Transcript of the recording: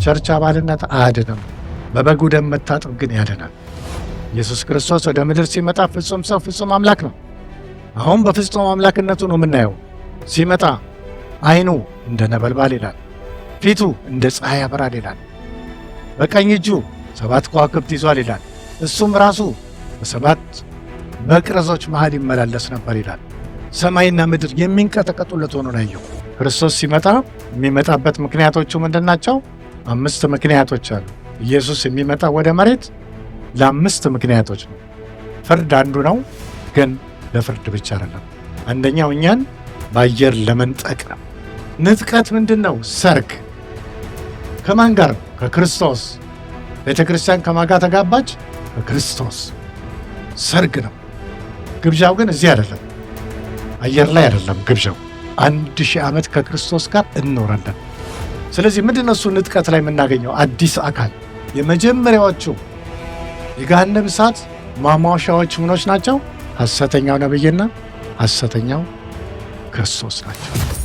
የቸርች አባልነት አያድንም። በበጉ ደም መታጠብ ግን ያድናል። ኢየሱስ ክርስቶስ ወደ ምድር ሲመጣ ፍጹም ሰው ፍጹም አምላክ ነው። አሁን በፍጹም አምላክነቱ ነው የምናየው። ሲመጣ ዓይኑ እንደ ነበልባል ይላል፣ ፊቱ እንደ ፀሐይ ያበራል ይላል፣ በቀኝ እጁ 7 ከዋክብት ይዟል ይላል። እሱም ራሱ በ7 መቅረዞች መሃል ይመላለስ ነበር ይላል። ሰማይና ምድር የሚንቀጠቀጡለት ሆኖ ነው ያየው። ክርስቶስ ሲመጣ የሚመጣበት ምክንያቶቹ ምንድን ናቸው? 5 ምክንያቶች አሉ። ኢየሱስ የሚመጣ ወደ መሬት ለ5 ምክንያቶች ነው። ፍርድ አንዱ ነው፣ ግን ለፍርድ ብቻ አይደለም። አንደኛው እኛን በአየር ለመንጠቅ ነው። ንጥቀት ምንድን ነው? ሰርግ። ከማን ጋር? ከክርስቶስ። ቤተ ክርስቲያን ከማን ጋር ተጋባች? ከክርስቶስ። ሰርግ ነው። ግብዣው ግን እዚህ አይደለም፣ አየር ላይ አይደለም ግብዣው። 1000 ዓመት ከክርስቶስ ጋር እንኖራለን። ስለዚህ ምንድን ነው እሱ ንጥቀት ላይ የምናገኘው? አዲስ አካል። የመጀመሪያዎቹ የገሃነም እሳት ማሟሻዎች ምኖች ናቸው? ሐሰተኛው ነቢይና ሐሰተኛው ክርስቶስ ናቸው።